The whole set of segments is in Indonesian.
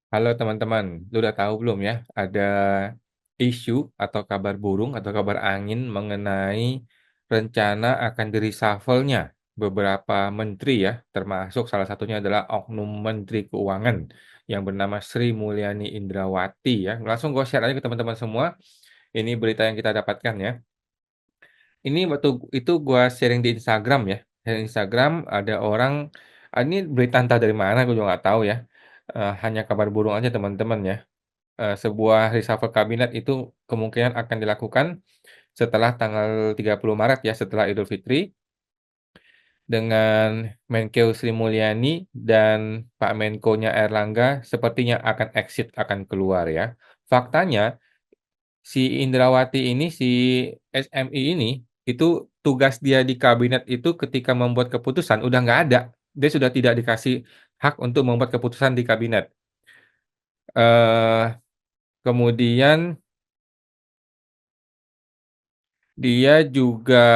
Halo teman-teman, lu udah tahu belum ya, ada isu atau kabar burung atau kabar angin mengenai rencana akan di-reshuffle-nya beberapa menteri ya, termasuk salah satunya adalah oknum Menteri Keuangan yang bernama Sri Mulyani Indrawati ya. Langsung gue share aja ke teman-teman semua, ini berita yang kita dapatkan ya. Ini waktu itu gue sharing di Instagram ya, di Instagram ada orang, ini berita entah dari mana gue juga nggak tahu ya, hanya kabar burung aja teman-teman ya. Sebuah reshuffle kabinet itu kemungkinan akan dilakukan setelah tanggal 30 Maret ya, setelah Idul Fitri, dengan Menkeu Sri Mulyani dan Pak Menko-nya Erlangga sepertinya akan exit, akan keluar ya. Faktanya si Indrawati ini, si SMI ini, itu tugas dia di kabinet itu ketika membuat keputusan udah nggak ada. Dia sudah tidak dikasih hak untuk membuat keputusan di kabinet. Eee, Kemudian dia juga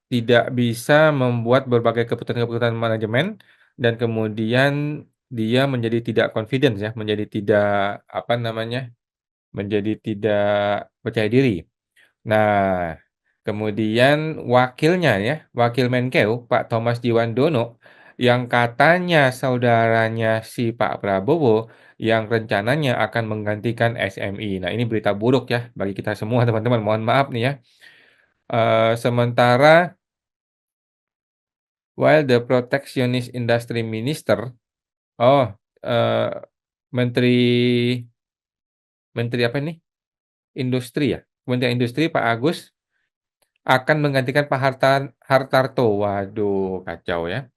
tidak bisa membuat berbagai keputusan-keputusan manajemen dan kemudian dia menjadi tidak confidence ya, menjadi tidak, apa namanya, menjadi tidak percaya diri. Nah, kemudian wakilnya ya, wakil Menkeu, Pak Thomas Djiwandono, yang katanya saudaranya si Pak Prabowo, yang rencananya akan menggantikan SMI. Nah, ini berita buruk ya bagi kita semua teman-teman, mohon maaf nih ya. Sementara while the Protectionist Industry Minister, oh, eee, menteri menteri apa ini, industri ya? Kementerian Industri Pak Agus akan menggantikan Pak Hartarto. Waduh, kacau ya.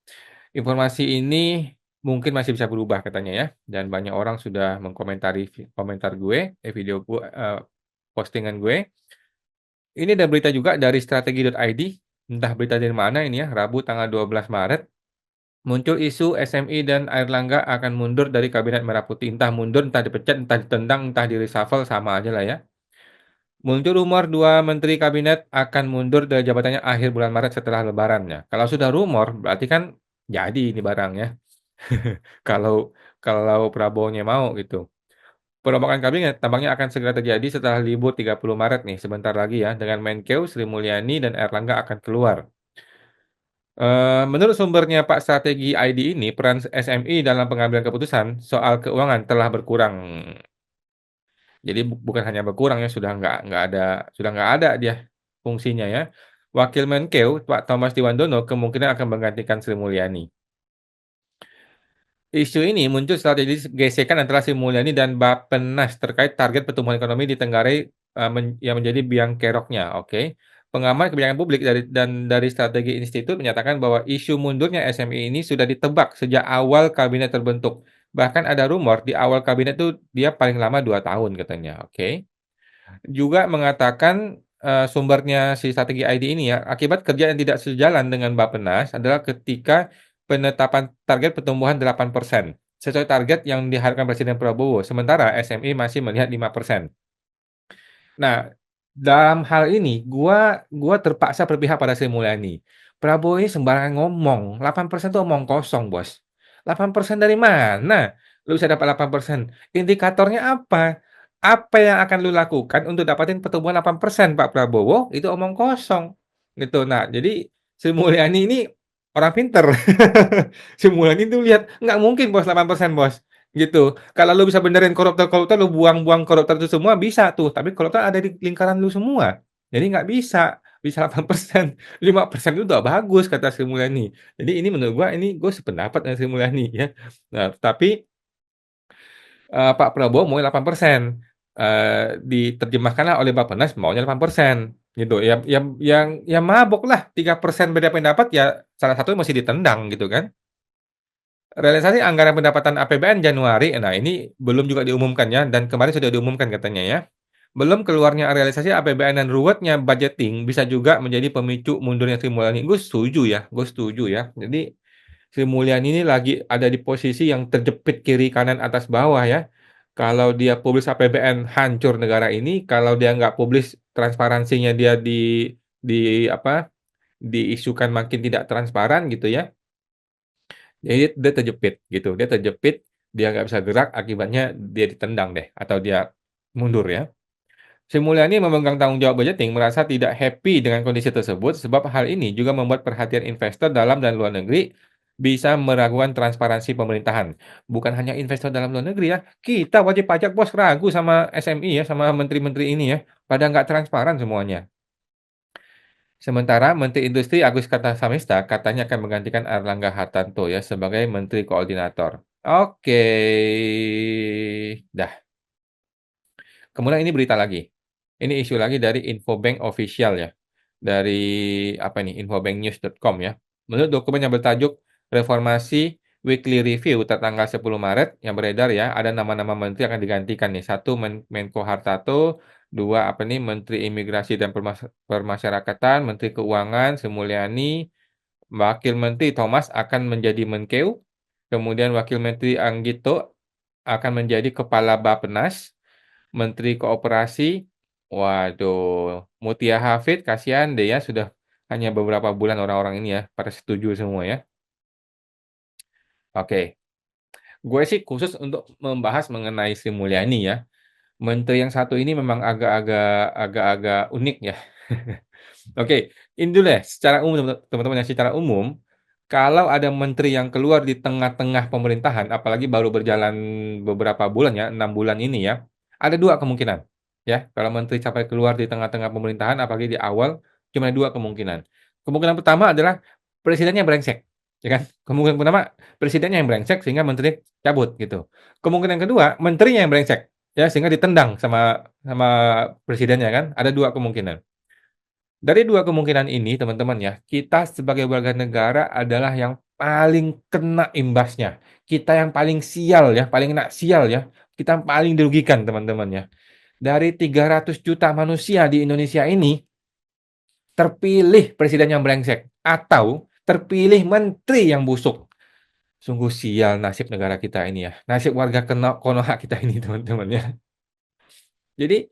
Informasi ini mungkin masih bisa berubah katanya ya, dan banyak orang sudah mengkomentari komentar gue, video gue, postingan gue. Ini ada berita juga dari strategi.id, entah berita dari mana ini ya, Rabu tanggal 12 Maret. Muncul isu SMI dan Airlangga akan mundur dari Kabinet Merah Putih. Entah mundur, entah dipecat, entah ditendang, entah di-reshuffle, sama aja lah ya. Muncul rumor dua menteri kabinet akan mundur dari jabatannya akhir bulan Maret setelah lebarannya. Kalau sudah rumor, berarti kan jadi ini barangnya. Kalau kalau Prabowo-nya mau gitu. Perombakan kabinet tampaknya akan segera terjadi setelah libur 30 Maret nih, sebentar lagi ya, dengan Menkeu, Sri Mulyani, dan Erlangga akan keluar. Menurut sumbernya Pak Strategi ID ini, peran SMI dalam pengambilan keputusan soal keuangan telah berkurang. Jadi bukan hanya berkurang ya, sudah nggak ada dia fungsinya ya. Wakil Menkeu, Pak Thomas Djiwandono kemungkinan akan menggantikan Sri Mulyani. Isu ini muncul setelah terjadi gesekan antara Sri Mulyani dan Bappenas terkait target pertumbuhan ekonomi di Tenggarai, yang menjadi biang keroknya, oke. Pengamat kebijakan publik dari Strategi Institut menyatakan bahwa isu mundurnya SMI ini sudah ditebak sejak awal kabinet terbentuk. Bahkan ada rumor di awal kabinet tuh dia paling lama 2 tahun katanya, oke. Juga mengatakan, sumbernya si Strategi ID ini ya, akibat kerja yang tidak sejalan dengan Bappenas adalah ketika penetapan target pertumbuhan 8% sesuai target yang diharapkan Presiden Prabowo, sementara SMI masih melihat 5%. Nah, dalam hal ini gua terpaksa berpihak pada Sri Mulyani. Prabowo ini sembarangan ngomong, 8% itu omong kosong, Bos. 8% dari mana lu bisa dapat 8%? Indikatornya apa? Apa yang akan lu lakukan untuk dapatin pertumbuhan 8%, Pak Prabowo? Itu omong kosong, gitu. Nah, jadi Sri Mulyani ini orang pinter. Sri Mulyani tuh lihat, nggak mungkin Bos 8% Bos, gitu. Kalau lu bisa benerin koruptor-koruptor, lu buang-buang koruptor itu semua bisa tuh, tapi koruptor ada di lingkaran lu semua. Jadi nggak bisa 8%, 5% itu udah bagus kata Sri Mulyani. Jadi ini menurut gua ini gue sependapat dengan Sri Mulyani ya. Nah, tapi Pak Prabowo maunya 8%, diterjemahkanlah oleh Bappenas maunya 8% gitu. Ya maboklah 3% beda pendapat ya salah satu mesti ditendang gitu kan. Realisasi anggaran pendapatan APBN Januari, nah ini belum juga diumumkan ya, dan kemarin sudah diumumkan katanya ya. Belum keluarnya realisasi APBN dan ruwetnya budgeting bisa juga menjadi pemicu mundurnya Sri Mulyani. Gue setuju ya. Jadi Sri Mulyani ini lagi ada di posisi yang terjepit kiri kanan atas bawah ya. Kalau dia publis APBN hancur negara ini, kalau dia nggak publis transparansinya dia di apa diisukan makin tidak transparan gitu ya. Jadi dia terjepit gitu, dia terjepit. dia nggak bisa gerak, akibatnya dia ditendang deh, atau dia mundur ya. Sri Mulyani memegang tanggung jawab budgeting merasa tidak happy dengan kondisi tersebut sebab hal ini juga membuat perhatian investor dalam dan luar negeri bisa meragukan transparansi pemerintahan. Bukan hanya investor dalam luar negeri ya, kita wajib pajak bos ragu sama SMI ya, sama menteri-menteri ini ya, pada nggak transparan semuanya. Sementara Menteri Industri Agus Samista katanya akan menggantikan Erlangga Hartarto ya sebagai Menteri Koordinator. Oke, dah. Kemudian ini berita lagi. Ini isu lagi dari Infobank Official ya. Dari apa nih, infobanknews.com ya. Menurut dokumen yang bertajuk Reformasi Weekly Review tertanggal 10 Maret yang beredar ya, ada nama-nama menteri yang akan digantikan nih. Satu Menko Hartarto, dua apa nih Menteri Imigrasi dan Permasyarakatan, Menteri Keuangan Sri Mulyani, Wakil Menteri Thomas akan menjadi Menkeu, kemudian Wakil Menteri Anggito akan menjadi Kepala Bappenas, Menteri Koperasi, waduh, Mutia Hafid, kasihan deh ya, sudah hanya beberapa bulan orang-orang ini ya, pada setuju semua ya. Oke, gue sih khusus untuk membahas mengenai Sri Mulyani ya. Menteri yang satu ini memang agak-agak unik ya. Oke, ini dulu deh, secara umum teman-teman ya, secara umum, kalau ada menteri yang keluar di tengah-tengah pemerintahan, apalagi baru berjalan beberapa bulan ya, 6 bulan ini ya, ada dua kemungkinan. Ya, kalau menteri sampai keluar di tengah-tengah pemerintahan, apalagi di awal, cuma ada dua kemungkinan. Kemungkinan pertama adalah presidennya brengsek, ya kan? Kemungkinan pertama presidennya yang brengsek sehingga menteri cabut gitu. Kemungkinan kedua, menterinya yang brengsek, ya sehingga ditendang sama sama presidennya kan. Ada dua kemungkinan. Dari dua kemungkinan ini, teman-teman ya, kita sebagai warga negara adalah yang paling kena imbasnya. Kita yang paling sial ya, paling kena sial ya. Kita yang paling dirugikan, teman-teman ya. Dari 300 juta manusia di Indonesia ini, terpilih presiden yang brengsek atau terpilih menteri yang busuk. Sungguh sial nasib negara kita ini ya. Nasib warga Konoha kita ini, teman-teman ya. Jadi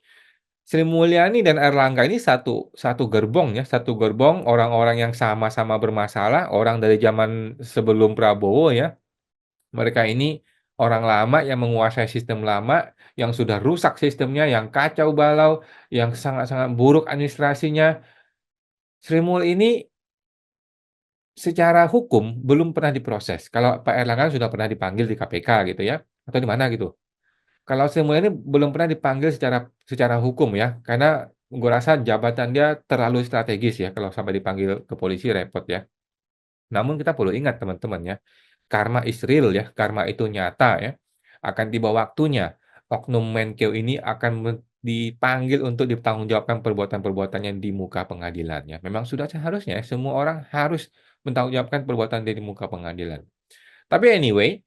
Sri Mulyani dan Erlangga ini satu satu gerbong ya, satu gerbong orang-orang yang sama-sama bermasalah, orang dari zaman sebelum Prabowo ya. Mereka ini orang lama yang menguasai sistem lama, yang sudah rusak sistemnya, yang kacau balau, yang sangat-sangat buruk administrasinya. Sri Mulyani ini secara hukum belum pernah diproses. Kalau Pak Erlangga sudah pernah dipanggil di KPK gitu ya, atau di mana gitu. Kalau Sri Mulyani belum pernah dipanggil secara secara hukum ya, karena gue rasa jabatan dia terlalu strategis ya, kalau sampai dipanggil ke polisi repot ya. Namun kita perlu ingat teman-teman ya, karma is real ya, karma itu nyata ya. Akan tiba waktunya oknum Menkeu ini akan dipanggil untuk dipertanggungjawabkan perbuatan-perbuatannya di muka pengadilan ya. Memang sudah seharusnya ya, semua orang harus mempertanggungjawabkan perbuatan dia di muka pengadilan. Tapi anyway,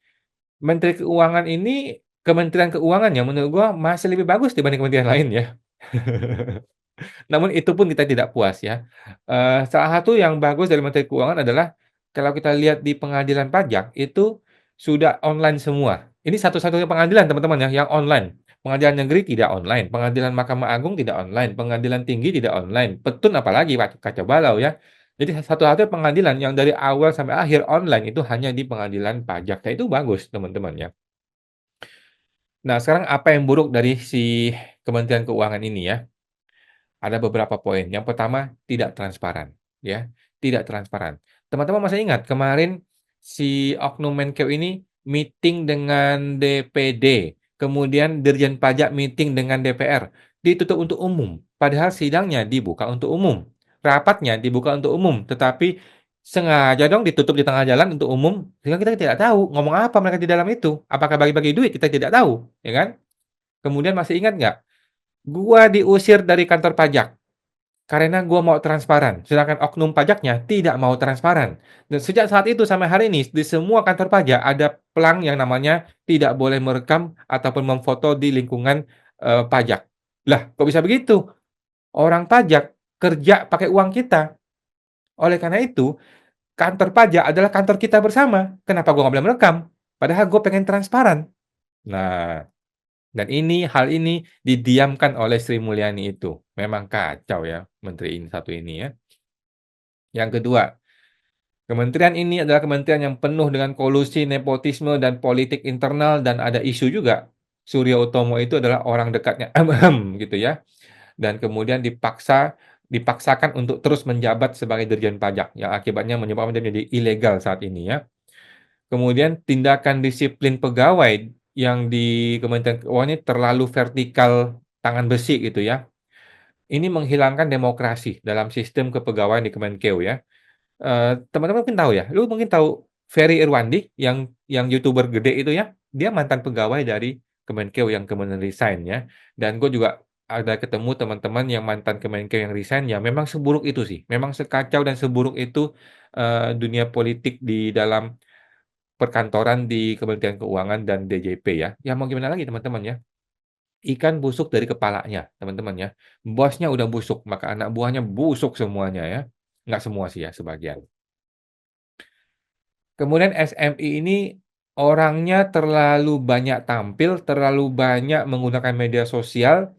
Menteri Keuangan ini, Kementerian Keuangan yang menurut gua masih lebih bagus dibanding kementerian lain ya. Namun itu pun kita tidak puas ya. Salah satu yang bagus dari Menteri Keuangan adalah kalau kita lihat di pengadilan pajak itu sudah online semua. Ini satu-satunya pengadilan teman-teman ya yang online. Pengadilan negeri tidak online, pengadilan Mahkamah Agung tidak online, pengadilan tinggi tidak online, petun apalagi kacau balau ya. Jadi satu-satunya pengadilan yang dari awal sampai akhir online itu hanya di pengadilan pajak. Nah, itu bagus teman-teman ya. Nah, sekarang apa yang buruk dari si Kementerian Keuangan ini ya? Ada beberapa poin. Yang pertama, tidak transparan, ya, tidak transparan. Teman-teman masih ingat kemarin si oknum Menkeu ini meeting dengan DPD, kemudian Dirjen Pajak meeting dengan DPR, ditutup untuk umum, padahal sidangnya dibuka untuk umum, rapatnya dibuka untuk umum, tetapi sengaja dong ditutup di tengah jalan untuk umum, sehingga kita tidak tahu ngomong apa mereka di dalam itu. Apakah bagi-bagi duit? Kita tidak tahu, ya kan? Kemudian masih ingat nggak? Gua diusir dari kantor pajak. Karena gua mau transparan, sedangkan oknum pajaknya tidak mau transparan. Dan sejak saat itu sampai hari ini, di semua kantor pajak ada pelang yang namanya tidak boleh merekam ataupun memfoto di lingkungan, pajak. Lah, kok bisa begitu? Orang pajak kerja pakai uang kita. Oleh karena itu, kantor pajak adalah kantor kita bersama. Kenapa gua nggak boleh merekam? Padahal gue pengen transparan. Nah, dan hal ini didiamkan oleh Sri Mulyani itu. Memang kacau ya, menteri ini satu ini ya. Yang kedua, Kementerian ini adalah kementerian yang penuh dengan kolusi, nepotisme, dan politik internal dan ada isu juga. Surya Utomo itu adalah orang dekatnya gitu ya, dan kemudian dipaksakan untuk terus menjabat sebagai Dirjen Pajak, yang akibatnya menyebabkan dia menjadi ilegal saat ini ya. Kemudian tindakan disiplin pegawai yang di Kementerian Keuangan ini terlalu vertikal, tangan besi gitu ya. Ini menghilangkan demokrasi dalam sistem kepegawaian di Kemenkeu ya. Teman-teman mungkin tahu ya, lu mungkin tahu Ferry Irwandi yang YouTuber gede itu ya, dia mantan pegawai dari Kemenkeu yang kemudian resign ya, dan gue juga ada ketemu teman-teman yang mantan Kemenkeu yang resign, ya memang seburuk itu sih, memang sekacau dan seburuk itu, dunia politik di dalam perkantoran di Kementerian Keuangan dan DJP ya. Ya mau gimana lagi teman-teman ya, ikan busuk dari kepalanya teman-teman ya. Bosnya udah busuk, maka anak buahnya busuk semuanya ya. Nggak semua sih ya, sebagian. Kemudian SMI ini orangnya terlalu banyak tampil, terlalu banyak menggunakan media sosial,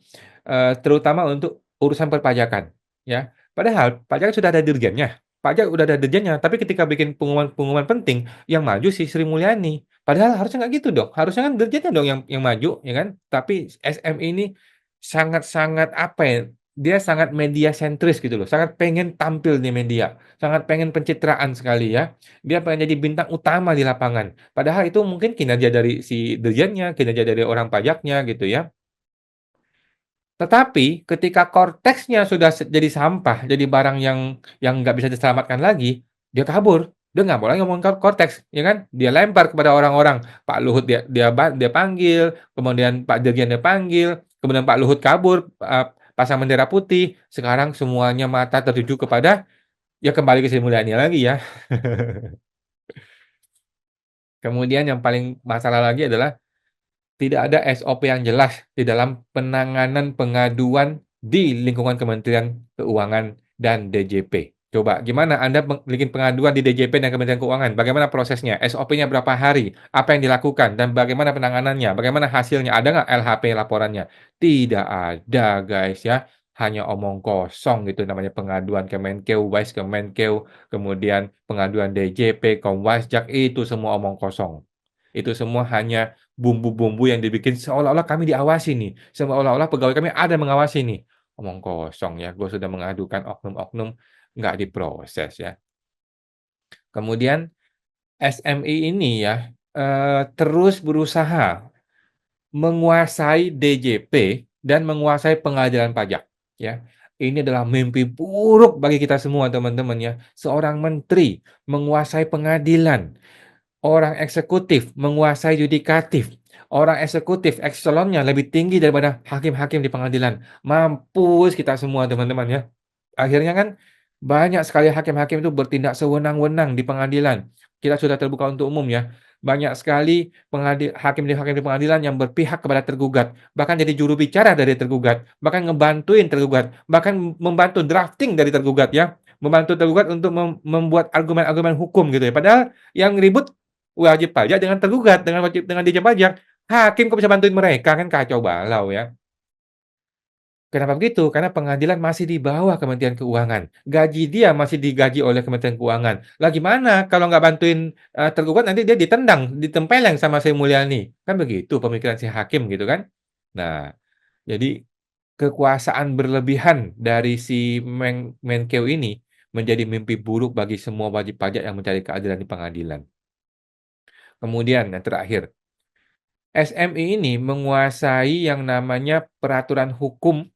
terutama untuk urusan perpajakan, ya. Padahal pajak sudah ada dirjennya, pajak udah ada dirjennya, tapi ketika bikin pengumuman-pengumuman penting, yang maju si Sri Mulyani. Padahal harusnya nggak gitu dong, harusnya kan dirjennya dong yang maju, ya kan. Tapi SMI ini sangat-sangat, apa ya, dia sangat media sentris gitu loh, sangat pengen tampil di media, sangat pengen pencitraan sekali ya. Dia pengen jadi bintang utama di lapangan. Padahal itu mungkin kinerja dari si dirjennya, kinerja dari orang pajaknya gitu ya. Tetapi ketika korteksnya sudah jadi sampah, jadi barang yang nggak bisa diselamatkan lagi, dia kabur. Dia nggak boleh ngomong korteks, ya kan? Dia lempar kepada orang-orang. Pak Luhut dia panggil, kemudian Pak Dirjen dia panggil, kemudian Pak Luhut kabur, pasang bendera putih. Sekarang semuanya mata tertuju kepada, ya kembali ke Sri Mulyani lagi ya. Kemudian yang paling masalah lagi adalah tidak ada SOP yang jelas di dalam penanganan pengaduan di lingkungan Kementerian Keuangan dan DJP. Coba gimana Anda bikin pengaduan di DJP dan Kementerian Keuangan? Bagaimana prosesnya? SOP-nya berapa hari? Apa yang dilakukan? Dan bagaimana penanganannya? Bagaimana hasilnya? Ada nggak LHP laporannya? Tidak ada, guys ya. Hanya omong kosong gitu namanya pengaduan Kemenkeu, Wise Kemenkeu, kemudian pengaduan DJP, Komwasjak, itu semua omong kosong. Itu semua hanya bumbu-bumbu yang dibikin seolah-olah kami diawasi nih, seolah-olah pegawai kami ada yang mengawasi nih. Omong kosong ya, gue sudah mengadukan oknum-oknum, nggak diproses ya. Kemudian SMI ini ya, terus berusaha menguasai DJP dan menguasai pengadilan pajak, ya. Ini adalah mimpi buruk bagi kita semua teman-teman ya. Seorang menteri menguasai pengadilan, orang eksekutif menguasai yudikatif. Orang eksekutif ekselonnya lebih tinggi daripada hakim-hakim di pengadilan. Mampus kita semua teman-teman ya. Akhirnya kan banyak sekali hakim-hakim itu bertindak sewenang-wenang di pengadilan. Kita sudah terbuka untuk umum ya. Banyak sekali hakim di pengadilan yang berpihak kepada tergugat, bahkan jadi juru bicara dari tergugat, bahkan ngebantuin tergugat, bahkan membantu drafting dari tergugat ya, membantu tergugat untuk membuat argumen-argumen hukum gitu ya. Padahal yang ribut wajib pajak dengan tergugat, dengan Dirjen Pajak. Hakim kok bisa bantuin mereka, kan kacau balau ya. Kenapa begitu? Karena pengadilan masih di bawah Kementerian Keuangan. Gaji dia masih digaji oleh Kementerian Keuangan. Lah gimana kalau nggak bantuin, tergugat, nanti dia ditendang, ditempeleng sama Sri Mulyani. Kan begitu pemikiran si hakim gitu kan. Nah, jadi kekuasaan berlebihan dari si Menkeu ini menjadi mimpi buruk bagi semua wajib pajak yang mencari keadilan di pengadilan. Kemudian yang terakhir, SMI ini menguasai yang namanya peraturan hukum.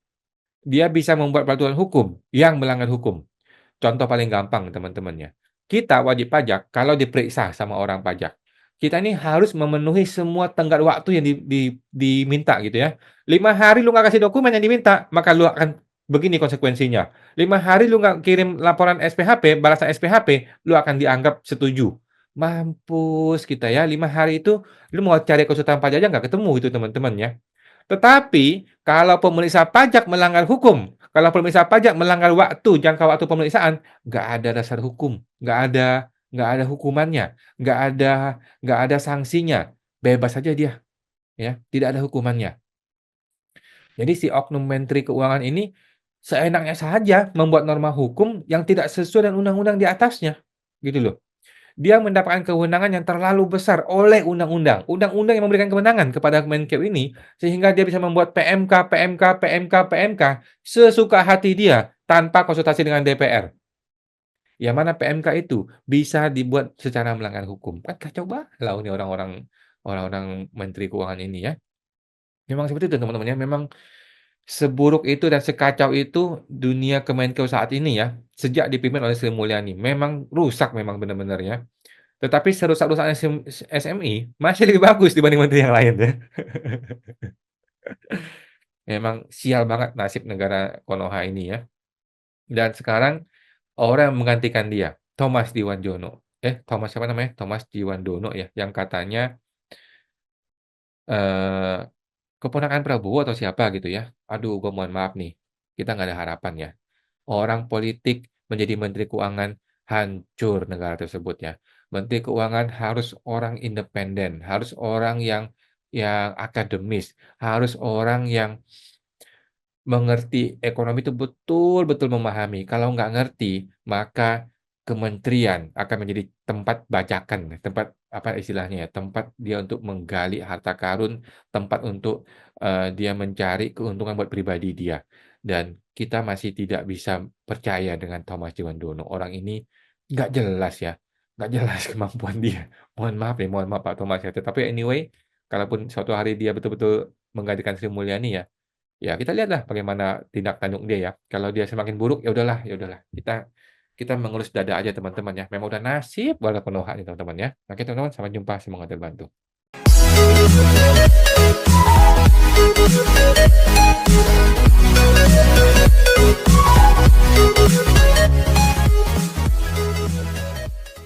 Dia bisa membuat peraturan hukum yang melanggar hukum. Contoh paling gampang teman-teman ya. Kita wajib pajak kalau diperiksa sama orang pajak, kita ini harus memenuhi semua tenggat waktu yang diminta gitu ya. 5 hari lu nggak kasih dokumen yang diminta, maka lu akan begini konsekuensinya. 5 hari lu nggak kirim laporan SPHP, balasan SPHP, lu akan dianggap setuju. Mampus kita ya, 5 hari itu lu mau cari konsultan pajak aja nggak ketemu itu teman-teman ya. Tetapi, kalau pemeriksa pajak melanggar hukum, kalau pemeriksa pajak melanggar jangka waktu pemeriksaan, nggak ada dasar hukum, nggak ada hukumannya, nggak ada sanksinya, bebas saja dia, ya, tidak ada hukumannya. Jadi si oknum Menteri Keuangan ini seenaknya saja membuat norma hukum yang tidak sesuai dengan undang-undang di atasnya, gitu loh. Dia mendapatkan kewenangan yang terlalu besar oleh undang-undang. Undang-undang yang memberikan kewenangan kepada Kemenkeu ini, sehingga dia bisa membuat PMK sesuka hati dia, tanpa konsultasi dengan DPR. Yang mana PMK itu bisa dibuat secara melanggar hukum. Kan kacau balau nih orang-orang menteri keuangan ini ya. Memang seperti itu teman-teman ya, memang seburuk itu dan sekacau itu dunia Kemenkeu saat ini ya, sejak dipimpin oleh Sri Mulyani. Memang rusak memang benar-benar ya. Tetapi serusak-rusaknya SMI masih lebih bagus dibanding menteri yang lain ya. Memang sial banget nasib negara Konoha ini ya. Dan sekarang orang yang menggantikan dia, Thomas siapa namanya? Thomas Jiwandono ya, yang katanya, eee, keponakan Prabowo atau siapa gitu ya. Aduh, gua mohon maaf nih, kita nggak ada harapan ya. Orang politik menjadi menteri keuangan, hancur negara tersebut ya. Menteri keuangan harus orang independen, harus orang yang akademis, harus orang yang mengerti ekonomi itu betul-betul memahami. Kalau nggak ngerti, maka kementerian akan menjadi tempat bajakan, tempat apa istilahnya ya, tempat dia untuk menggali harta karun, tempat untuk, dia mencari keuntungan buat pribadi dia. Dan kita masih tidak bisa percaya dengan Thomas Ciwandono. Orang ini nggak jelas ya, nggak jelas kemampuan dia. Mohon maaf Pak Thomas ya. Tetapi anyway, kalaupun suatu hari dia betul-betul menggantikan Sri Mulyani ya, ya kita lihatlah bagaimana tindak tanduk dia ya. Kalau dia semakin buruk, ya udahlah, kita kita mengelus dada aja teman-teman ya. Memang udah nasib warga Konoha nih teman-teman ya. Oke teman-teman, sampai jumpa, semoga terbantu.